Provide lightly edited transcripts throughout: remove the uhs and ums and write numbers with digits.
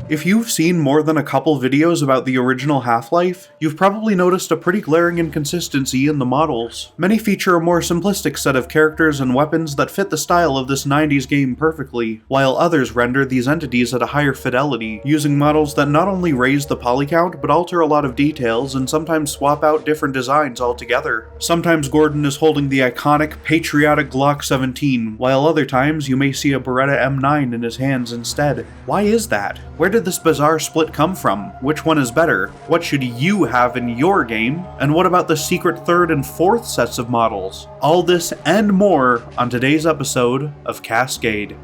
If you've seen more than a couple videos about the original Half-Life, you've probably noticed a pretty glaring inconsistency in the models. Many feature a more simplistic set of characters and weapons that fit the style of this 90s game perfectly, while others render these entities at a higher fidelity, using models that not only raise the poly count, but alter a lot of details and sometimes swap out different designs altogether. Sometimes Gordon is holding the iconic, patriotic Glock 17, while other times you may see a Beretta M9 in his hands instead. Why is that? Where did this bizarre split come from? Which one is better? What should you have in your game? And what about the secret third and fourth sets of models? All this and more on today's episode of Cascade.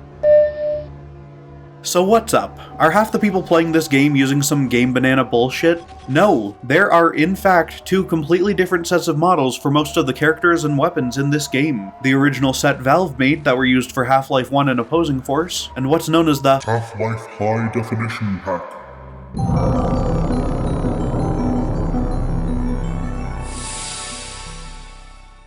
So what's up? Are half the people playing this game using some game banana bullshit? No, there are in fact two completely different sets of models for most of the characters and weapons in this game. The original set Valve made that were used for Half-Life 1 and Opposing Force, and what's known as the Half-Life High Definition Pack.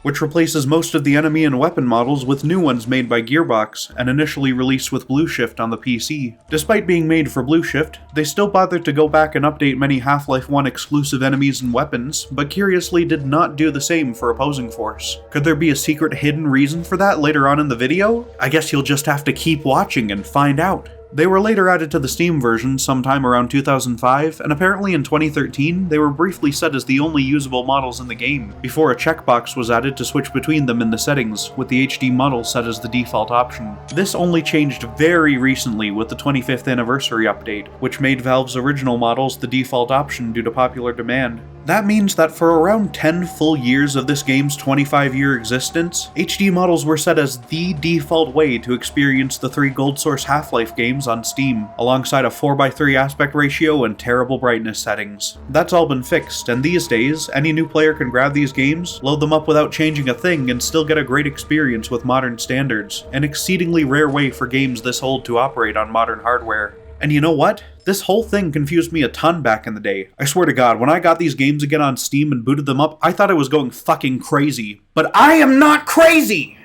which replaces most of the enemy and weapon models with new ones made by Gearbox, and initially released with Blue Shift on the PC. Despite being made for Blue Shift, they still bothered to go back and update many Half-Life 1 exclusive enemies and weapons, but curiously did not do the same for Opposing Force. Could there be a secret hidden reason for that later on in the video? I guess you'll just have to keep watching and find out. They were later added to the Steam version sometime around 2005, and apparently in 2013, they were briefly set as the only usable models in the game, before a checkbox was added to switch between them in the settings, with the HD model set as the default option. This only changed very recently with the 25th anniversary update, which made Valve's original models the default option due to popular demand. That means that for around 10 full years of this game's 25-year existence, HD models were set as the default way to experience the 3 Gold Source Half-Life games on Steam, alongside a 4:3 aspect ratio and terrible brightness settings. That's all been fixed, and these days, any new player can grab these games, load them up without changing a thing, and still get a great experience with modern standards, an exceedingly rare way for games this old to operate on modern hardware. And you know what? This whole thing confused me a ton back in the day. I swear to God, when I got these games again on Steam and booted them up, I thought I was going fucking crazy. But I am not crazy!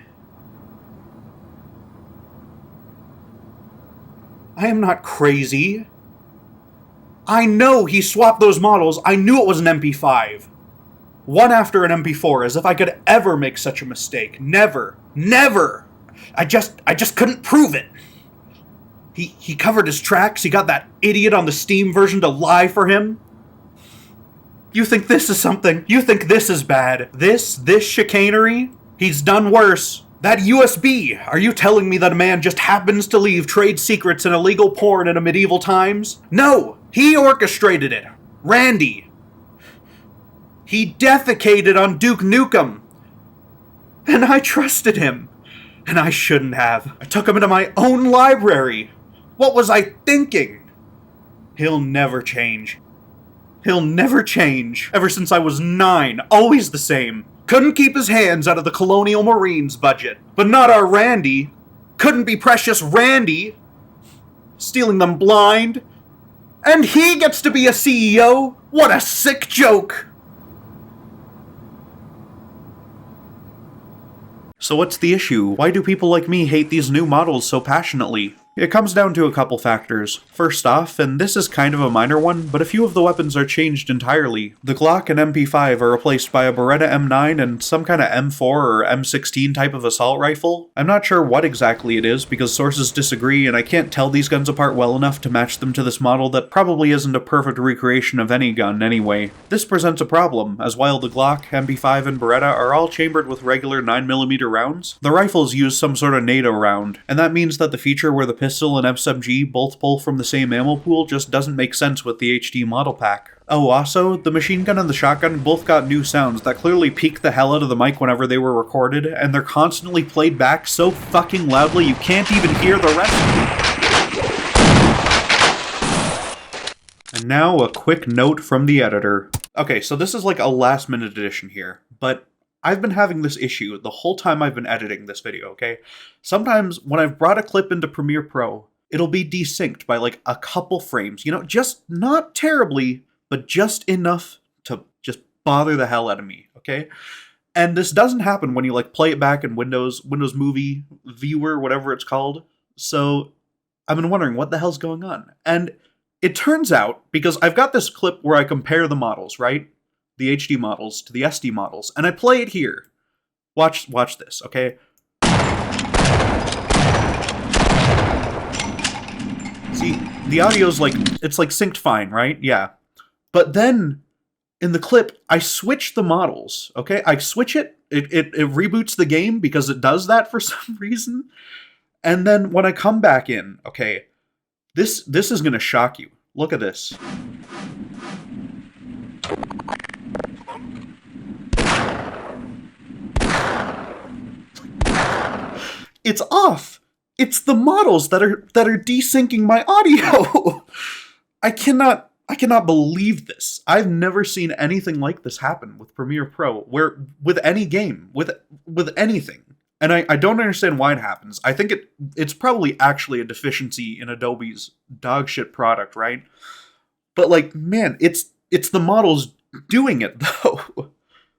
I am not crazy. I know he swapped those models. I knew it was an MP5. One after an MP4, as if I could ever make such a mistake. Never. Never! I just couldn't prove it. He covered his tracks, he got that idiot on the Steam version to lie for him. You think this is something? You think this is bad? This chicanery? He's done worse. That USB! Are you telling me that a man just happens to leave trade secrets and illegal porn in medieval times? No! He orchestrated it! Randy! He defecated on Duke Nukem! And I trusted him! And I shouldn't have. I took him into my own library! What was I thinking? He'll never change. He'll never change. Ever since I was 9, always the same. Couldn't keep his hands out of the Colonial Marines budget. But not our Randy. Couldn't be precious Randy. Stealing them blind. And he gets to be a CEO? What a sick joke! So what's the issue? Why do people like me hate these new models so passionately? It comes down to a couple factors. First off, and this is kind of a minor one, but a few of the weapons are changed entirely. The Glock and MP5 are replaced by a Beretta M9 and some kind of M4 or M16 type of assault rifle. I'm not sure what exactly it is because sources disagree and I can't tell these guns apart well enough to match them to this model that probably isn't a perfect recreation of any gun anyway. This presents a problem, as while the Glock, MP5, and Beretta are all chambered with regular 9mm rounds, the rifles use some sort of NATO round, and that means that the feature where the pistol and SMG both pull from the same ammo pool just doesn't make sense with the HD model pack. Oh, also, the machine gun and the shotgun both got new sounds that clearly peak the hell out of the mic whenever they were recorded, and they're constantly played back so fucking loudly you can't even hear the rest. And now a quick note from the editor. Okay, so this is like a last minute addition here, but I've been having this issue the whole time I've been editing this video, okay? Sometimes when I've brought a clip into Premiere Pro, it'll be desynced by like a couple frames, you know, just not terribly, but just enough to just bother the hell out of me, okay? And this doesn't happen when you like play it back in Windows Movie Viewer, whatever it's called. So I've been wondering what the hell's going on. And it turns out, because I've got this clip where I compare the models, right? The HD models to the SD models, and I play it here. Watch this, okay? See, the audio's like, it's like synced fine, right? Yeah. But then, in the clip, I switch the models, okay? I switch it reboots the game because it does that for some reason. And then when I come back in, okay, this is gonna shock you. Look at this. It's off. It's the models that are desyncing my audio. I cannot believe this. I've never seen anything like this happen with Premiere Pro, where with any game, with anything. And I don't understand why it happens. I think it's probably actually a deficiency in Adobe's dogshit product, right? But like, man, it's the models doing it though.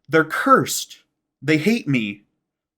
They're cursed. They hate me.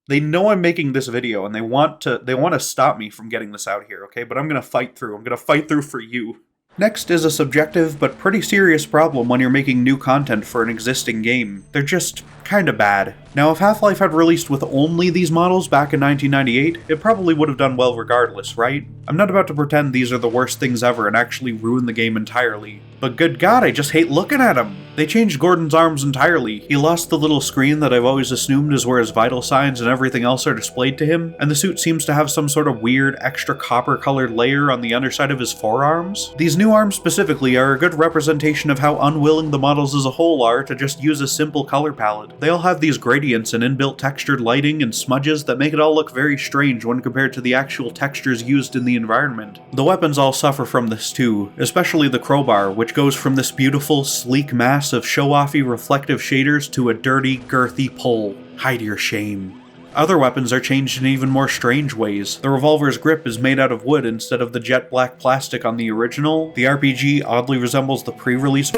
They know I'm making this video and they want to stop me from getting this out here, okay? But I'm gonna fight through. I'm gonna fight through for you. Next is a subjective but pretty serious problem when you're making new content for an existing game. They're just kinda bad. Now, if Half-Life had released with only these models back in 1998, it probably would have done well regardless, right? I'm not about to pretend these are the worst things ever and actually ruin the game entirely. But good god, I just hate looking at him! They changed Gordon's arms entirely. He lost the little screen that I've always assumed is where his vital signs and everything else are displayed to him, and the suit seems to have some sort of weird, extra copper-colored layer on the underside of his forearms. These new arms specifically are a good representation of how unwilling the models as a whole are to just use a simple color palette. They all have these gradients and inbuilt textured lighting and smudges that make it all look very strange when compared to the actual textures used in the environment. The weapons all suffer from this too, especially the crowbar, which goes from this beautiful, sleek mass of show-offy reflective shaders to a dirty, girthy pole. Hide your shame. Other weapons are changed in even more strange ways. The revolver's grip is made out of wood instead of the jet black plastic on the original. The RPG oddly resembles the pre-release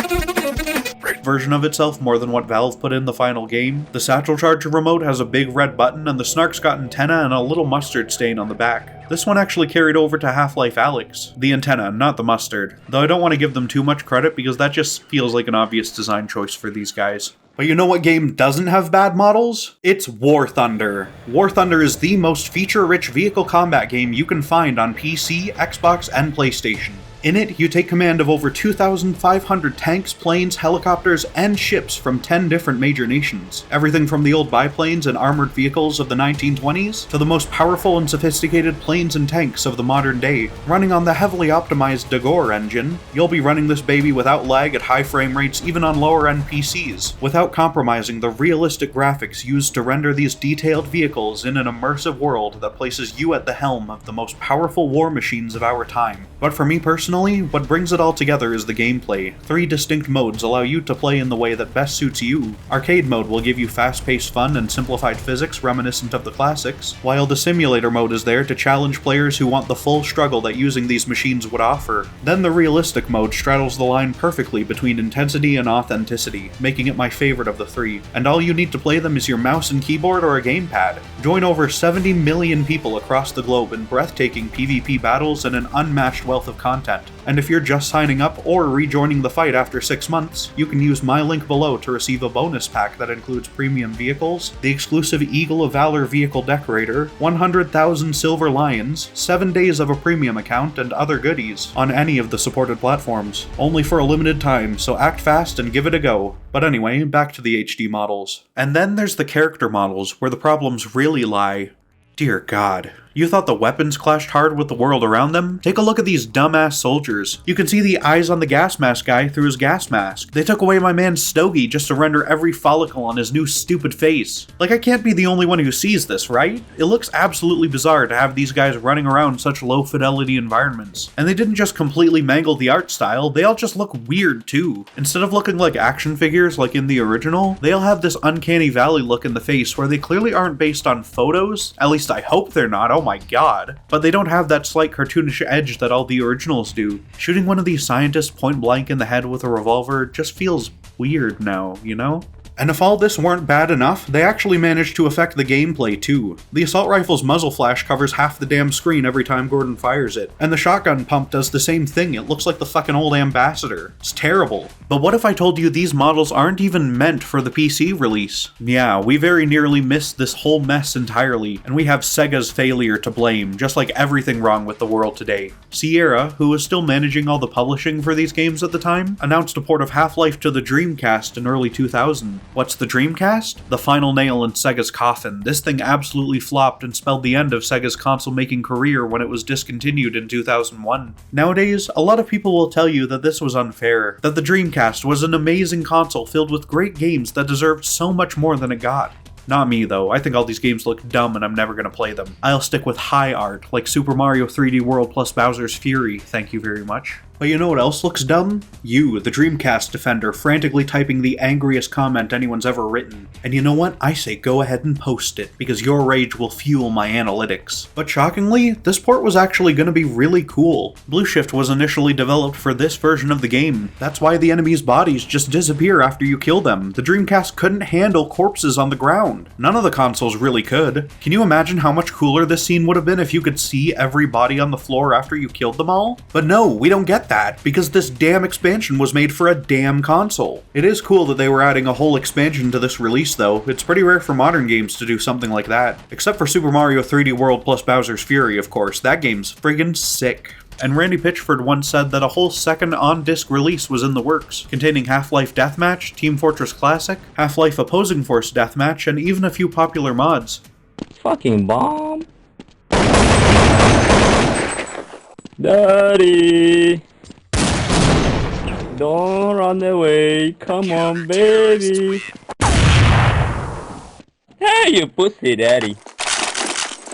version of itself more than what Valve put in the final game. The satchel charger remote has a big red button, and the Snark's got antenna and a little mustard stain on the back. This one actually carried over to Half-Life Alyx. The antenna, not the mustard. Though I don't want to give them too much credit because that just feels like an obvious design choice for these guys. But you know what game doesn't have bad models? It's War Thunder. War Thunder is the most feature-rich vehicle combat game you can find on PC, Xbox, and PlayStation. In it, you take command of over 2,500 tanks, planes, helicopters, and ships from 10 different major nations. Everything from the old biplanes and armored vehicles of the 1920s to the most powerful and sophisticated planes and tanks of the modern day. Running on the heavily optimized Dagor engine, you'll be running this baby without lag at high frame rates even on lower-end PCs, without compromising the realistic graphics used to render these detailed vehicles in an immersive world that places you at the helm of the most powerful war machines of our time. But for me personally, what brings it all together is the gameplay. 3 distinct modes allow you to play in the way that best suits you. Arcade mode will give you fast-paced fun and simplified physics reminiscent of the classics, while the simulator mode is there to challenge players who want the full struggle that using these machines would offer. Then the realistic mode straddles the line perfectly between intensity and authenticity, making it my favorite of the 3. And all you need to play them is your mouse and keyboard or a gamepad. Join over 70 million people across the globe in breathtaking PvP battles and an unmatched wealth of content. And if you're just signing up or rejoining the fight after 6 months, you can use my link below to receive a bonus pack that includes premium vehicles, the exclusive Eagle of Valor vehicle decorator, 100,000 silver lions, 7 days of a premium account, and other goodies on any of the supported platforms. Only for a limited time, so act fast and give it a go. But anyway, back to the HD models. And then there's the character models, where the problems really lie. Dear God. You thought the weapons clashed hard with the world around them? Take a look at these dumbass soldiers. You can see the eyes on the gas mask guy through his gas mask. They took away my man's stogie just to render every follicle on his new stupid face. Like, I can't be the only one who sees this, right? It looks absolutely bizarre to have these guys running around such low fidelity environments. And they didn't just completely mangle the art style, they all just look weird too. Instead of looking like action figures like in the original, they all have this uncanny valley look in the face where they clearly aren't based on photos. At least I hope they're not. Oh my god. But they don't have that slight cartoonish edge that all the originals do. Shooting one of these scientists point blank in the head with a revolver just feels weird now, you know? And if all this weren't bad enough, they actually managed to affect the gameplay too. The assault rifle's muzzle flash covers half the damn screen every time Gordon fires it, and the shotgun pump does the same thing. It looks like the fucking old Ambassador. It's terrible. But what if I told you these models aren't even meant for the PC release? Yeah, we very nearly missed this whole mess entirely, and we have Sega's failure to blame, just like everything wrong with the world today. Sierra, who was still managing all the publishing for these games at the time, announced a port of Half-Life to the Dreamcast in early 2000. What's the Dreamcast? The final nail in Sega's coffin. This thing absolutely flopped and spelled the end of Sega's console-making career when it was discontinued in 2001. Nowadays, a lot of people will tell you that this was unfair, that the Dreamcast was an amazing console filled with great games that deserved so much more than it got. Not me though, I think all these games look dumb and I'm never gonna play them. I'll stick with high art, like Super Mario 3D World plus Bowser's Fury, thank you very much. But you know what else looks dumb? You, the Dreamcast defender, frantically typing the angriest comment anyone's ever written. And you know what? I say go ahead and post it, because your rage will fuel my analytics. But shockingly, this port was actually gonna be really cool. Blue Shift was initially developed for this version of the game. That's why the enemies' bodies just disappear after you kill them. The Dreamcast couldn't handle corpses on the ground. None of the consoles really could. Can you imagine how much cooler this scene would have been if you could see every body on the floor after you killed them all? But no, we don't get that, because this damn expansion was made for a damn console. It is cool that they were adding a whole expansion to this release though. It's pretty rare for modern games to do something like that. Except for Super Mario 3D World plus Bowser's Fury, of course. That game's friggin' sick. And Randy Pitchford once said that a whole second on-disc release was in the works, containing Half-Life Deathmatch, Team Fortress Classic, Half-Life Opposing Force Deathmatch, and even a few popular mods. Fucking bomb. Daddy, don't run away, come on baby. Hey you pussy daddy.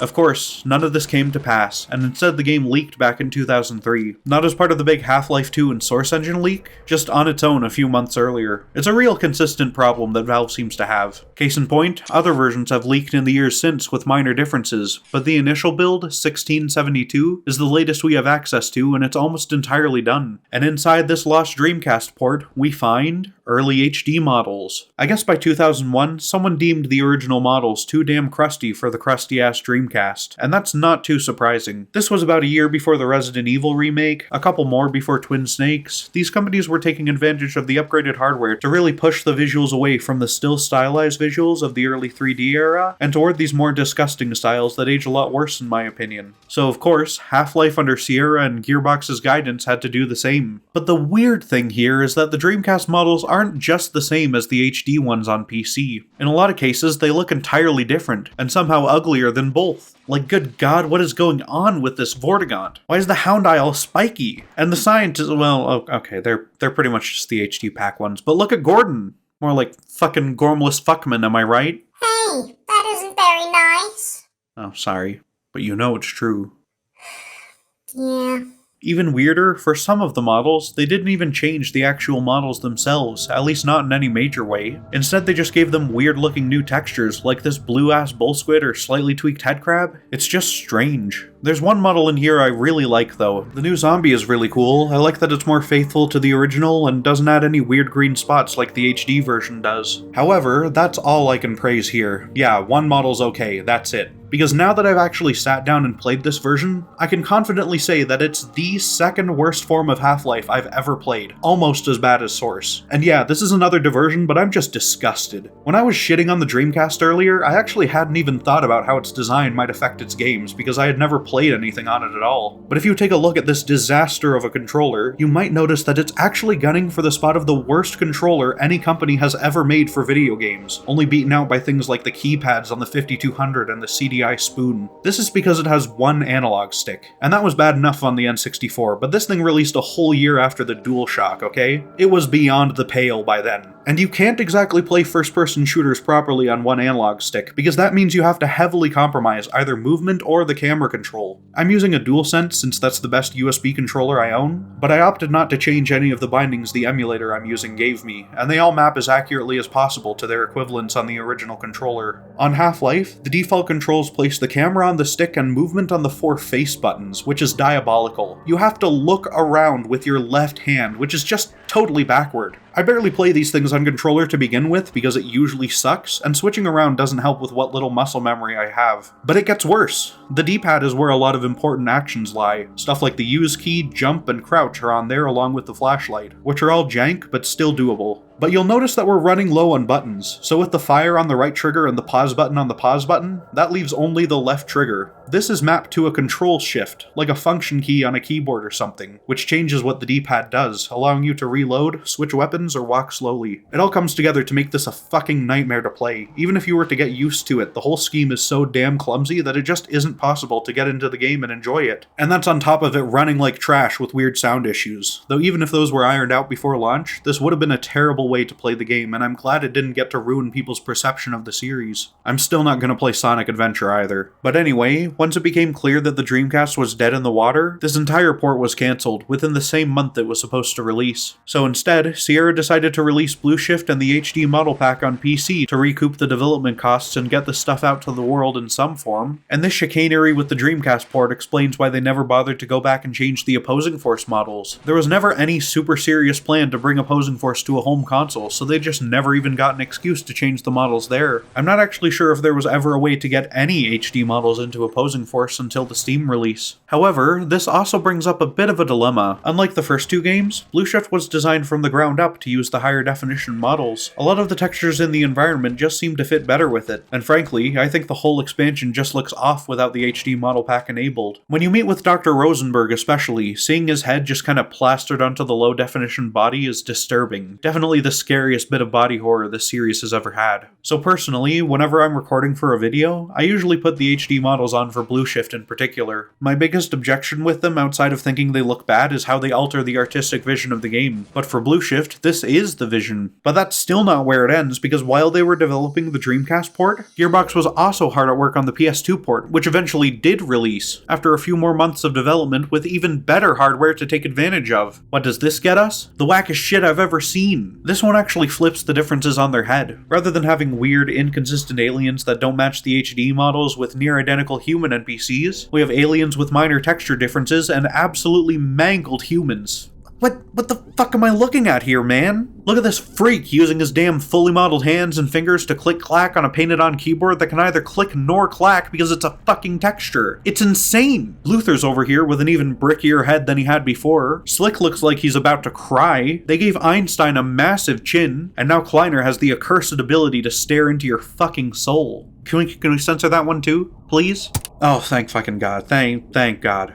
Of course, none of this came to pass, and instead the game leaked back in 2003. Not as part of the big Half-Life 2 and Source Engine leak, just on its own a few months earlier. It's a real consistent problem that Valve seems to have. Case in point, other versions have leaked in the years since with minor differences, but the initial build, 1672, is the latest we have access to, and it's almost entirely done. And inside this lost Dreamcast port, we find early HD models. I guess by 2001, someone deemed the original models too damn crusty for the crusty-ass Dreamcast, and that's not too surprising. This was about a year before the Resident Evil remake, a couple more before Twin Snakes. These companies were taking advantage of the upgraded hardware to really push the visuals away from the still stylized visuals of the early 3D era, and toward these more disgusting styles that age a lot worse in my opinion. So of course, Half-Life under Sierra and Gearbox's guidance had to do the same. But the weird thing here is that the Dreamcast models aren't just the same as the HD ones on PC. In a lot of cases, they look entirely different, and somehow uglier than both. Like, good god, what is going on with this Vortigaunt? Why is the Hound Eye all spiky? And the scientists, well, okay, they're pretty much just the HD pack ones, but look at Gordon! More like fucking Gormless Fuckman, am I right? Hey, that isn't very nice. Oh, sorry, but you know it's true. Yeah. Even weirder, for some of the models, they didn't even change the actual models themselves, at least not in any major way. Instead, they just gave them weird-looking new textures, like this blue-ass bull squid or slightly tweaked headcrab. It's just strange. There's one model in here I really like though. The new zombie is really cool. I like that it's more faithful to the original and doesn't add any weird green spots like the HD version does. However, that's all I can praise here. Yeah, one model's okay, that's it. Because now that I've actually sat down and played this version, I can confidently say that it's the second worst form of Half-Life I've ever played, almost as bad as Source. And yeah, this is another diversion, but I'm just disgusted. When I was shitting on the Dreamcast earlier, I actually hadn't even thought about how its design might affect its games, because I had never played anything on it at all. But if you take a look at this disaster of a controller, you might notice that it's actually gunning for the spot of the worst controller any company has ever made for video games, only beaten out by things like the keypads on the 5200 and the CDI Spoon. This is because it has one analog stick, and that was bad enough on the N64, but this thing released a whole year after the DualShock, okay? It was beyond the pale by then. And you can't exactly play first-person shooters properly on one analog stick, because that means you have to heavily compromise either movement or the camera control. I'm using a DualSense since that's the best USB controller I own, but I opted not to change any of the bindings the emulator I'm using gave me, and they all map as accurately as possible to their equivalents on the original controller. On Half-Life, the default controls controls place the camera on the stick and movement on the 4 face buttons, which is diabolical. You have to look around with your left hand, which is just totally backward. I barely play these things on controller to begin with because it usually sucks, and switching around doesn't help with what little muscle memory I have. But it gets worse. The D-pad is where a lot of important actions lie. Stuff like the use key, jump, and crouch are on there along with the flashlight, which are all jank but still doable. But you'll notice that we're running low on buttons, so with the fire on the right trigger and the pause button on the pause button, that leaves only the left trigger. This is mapped to a control shift, like a function key on a keyboard or something, which changes what the D-pad does, allowing you to reload, switch weapons, or walk slowly. It all comes together to make this a fucking nightmare to play. Even if you were to get used to it, the whole scheme is so damn clumsy that it just isn't possible to get into the game and enjoy it. And that's on top of it running like trash with weird sound issues. Though even if those were ironed out before launch, this would have been a terrible way to play the game, and I'm glad it didn't get to ruin people's perception of the series. I'm still not gonna play Sonic Adventure either. But anyway, once it became clear that the Dreamcast was dead in the water, this entire port was cancelled within the same month it was supposed to release. So instead, Sierra decided to release Blue Shift and the HD model pack on PC to recoup the development costs and get the stuff out to the world in some form. And this chicanery with the Dreamcast port explains why they never bothered to go back and change the Opposing Force models. There was never any super serious plan to bring Opposing Force to a home console, so they just never even got an excuse to change the models there. I'm not actually sure if there was ever a way to get any HD models into Opposing Force until the Steam release. However, this also brings up a bit of a dilemma. Unlike the first two games, Blue Shift was designed from the ground up to use the higher definition models. A lot of the textures in the environment just seem to fit better with it, and frankly, I think the whole expansion just looks off without the HD model pack enabled. When you meet with Dr. Rosenberg especially, seeing his head just kind of plastered onto the low definition body is disturbing. Definitely the scariest bit of body horror this series has ever had. So personally, whenever I'm recording for a video, I usually put the HD models on for Blue Shift in particular. My biggest objection with them outside of thinking they look bad is how they alter the artistic vision of the game. But for Blue Shift, this is the vision. But that's still not where it ends, because while they were developing the Dreamcast port, Gearbox was also hard at work on the PS2 port, which eventually did release, after a few more months of development with even better hardware to take advantage of. What does this get us? The wackest shit I've ever seen. This one actually flips the differences on their head. Rather than having weird, inconsistent aliens that don't match the HD models with near-identical human NPCs, we have aliens with minor texture differences and absolutely mangled humans. What the fuck am I looking at here, man? Look at this freak using his damn fully modeled hands and fingers to click-clack on a painted-on keyboard that can neither click nor clack because it's a fucking texture. It's insane! Luther's over here with an even brickier head than he had before. Slick looks like he's about to cry. They gave Einstein a massive chin, and now Kleiner has the accursed ability to stare into your fucking soul. Can we censor that one too, please? Oh, thank fucking God. Thank God.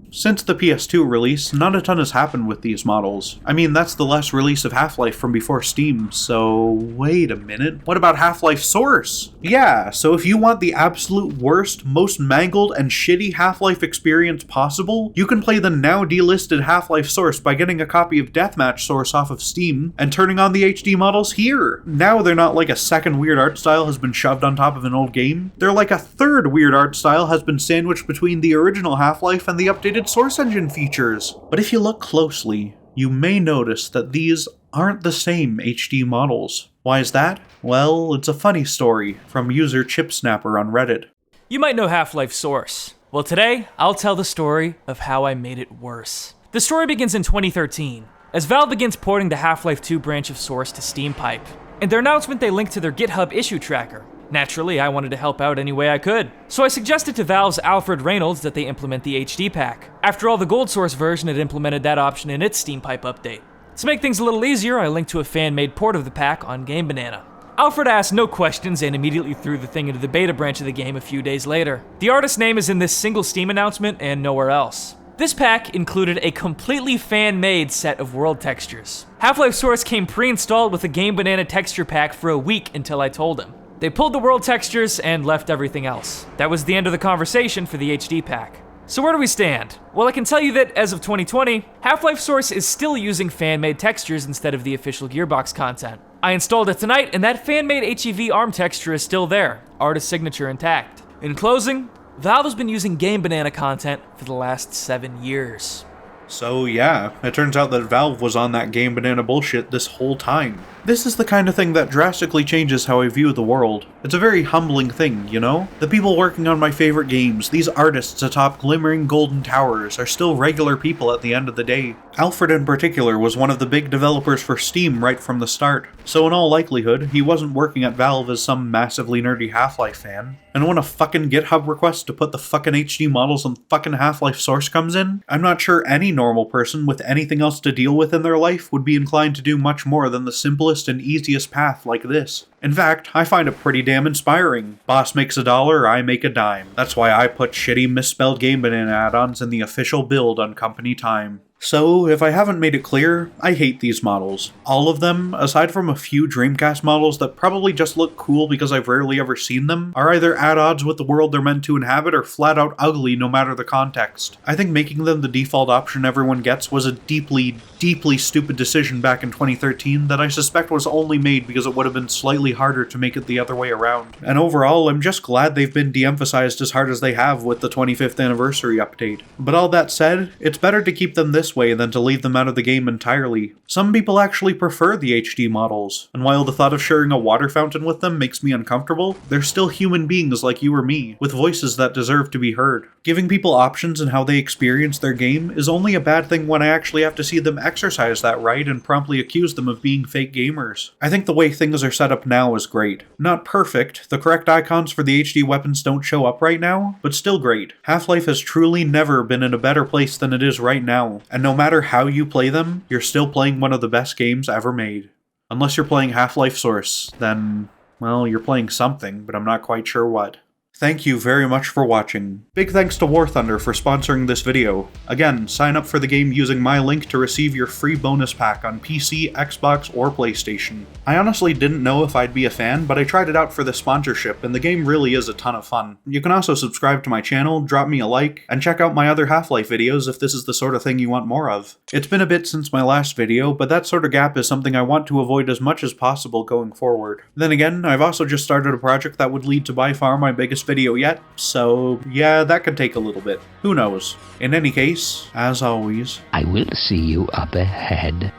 Since the PS2 release, not a ton has happened with these models. I mean, that's the last release of Half-Life from before Steam, so wait a minute. What about Half-Life Source? Yeah, so if you want the absolute worst, most mangled, and shitty Half-Life experience possible, you can play the now delisted Half-Life Source by getting a copy of Deathmatch Source off of Steam and turning on the HD models here. Now they're not like a second weird art style has been shoved on top of an old game. They're like a third weird art style has been sandwiched between the original Half-Life and the updated Source Engine features. But if you look closely, you may notice that these aren't the same HD models. Why is that? Well, it's a funny story from user ChipSnapper on Reddit. You might know Half-Life Source. Well, today, I'll tell the story of how I made it worse. The story begins in 2013, as Valve begins porting the Half-Life 2 branch of Source to Steam Pipe. In their announcement, they linked to their GitHub issue tracker. Naturally, I wanted to help out any way I could. So I suggested to Valve's Alfred Reynolds that they implement the HD pack. After all, the Gold Source version had implemented that option in its Steam Pipe update. To make things a little easier, I linked to a fan-made port of the pack on Game Banana. Alfred asked no questions and immediately threw the thing into the beta branch of the game a few days later. The artist's name is in this single Steam announcement and nowhere else. This pack included a completely fan-made set of world textures. Half-Life Source came pre-installed with a Game Banana texture pack for a week until I told him. They pulled the world textures and left everything else. That was the end of the conversation for the HD pack. So where do we stand? Well, I can tell you that as of 2020, Half-Life Source is still using fan-made textures instead of the official Gearbox content. I installed it tonight, and that fan-made HEV ARM texture is still there, artist signature intact. In closing, Valve has been using Game Banana content for the last 7 years. So yeah, it turns out that Valve was on that Game Banana bullshit this whole time. This is the kind of thing that drastically changes how I view the world. It's a very humbling thing, you know? The people working on my favorite games, these artists atop glimmering golden towers, are still regular people at the end of the day. Alfred in particular was one of the big developers for Steam right from the start, so in all likelihood, he wasn't working at Valve as some massively nerdy Half-Life fan. And when a fucking GitHub request to put the fucking HD models on fucking Half-Life source comes in, I'm not sure any normal person with anything else to deal with in their life would be inclined to do much more than the simplest and easiest path like this. In fact, I find it pretty damn inspiring. Boss makes $1, I make a dime. That's why I put shitty misspelled Game Banana add-ons in the official build on company time. So, if I haven't made it clear, I hate these models. All of them, aside from a few Dreamcast models that probably just look cool because I've rarely ever seen them, are either at odds with the world they're meant to inhabit or flat out ugly no matter the context. I think making them the default option everyone gets was a deeply, deeply stupid decision back in 2013 that I suspect was only made because it would have been slightly harder to make it the other way around. And overall, I'm just glad they've been de-emphasized as hard as they have with the 25th anniversary update. But all that said, it's better to keep them this way than to leave them out of the game entirely. Some people actually prefer the HD models, and while the thought of sharing a water fountain with them makes me uncomfortable, they're still human beings like you or me, with voices that deserve to be heard. Giving people options in how they experience their game is only a bad thing when I actually have to see them exercise that right and promptly accuse them of being fake gamers. I think the way things are set up now is great. Not perfect, the correct icons for the HD weapons don't show up right now, but still great. Half-Life has truly never been in a better place than it is right now, and no matter how you play them, you're still playing one of the best games ever made. Unless you're playing Half-Life Source, then, well, you're playing something, but I'm not quite sure what. Thank you very much for watching. Big thanks to War Thunder for sponsoring this video. Again, sign up for the game using my link to receive your free bonus pack on PC, Xbox, or PlayStation. I honestly didn't know if I'd be a fan, but I tried it out for the sponsorship, and the game really is a ton of fun. You can also subscribe to my channel, drop me a like, and check out my other Half-Life videos if this is the sort of thing you want more of. It's been a bit since my last video, but that sort of gap is something I want to avoid as much as possible going forward. Then again, I've also just started a project that would lead to by far my biggest video yet, so yeah, that could take a little bit. Who knows? In any case, as always, I will see you up ahead.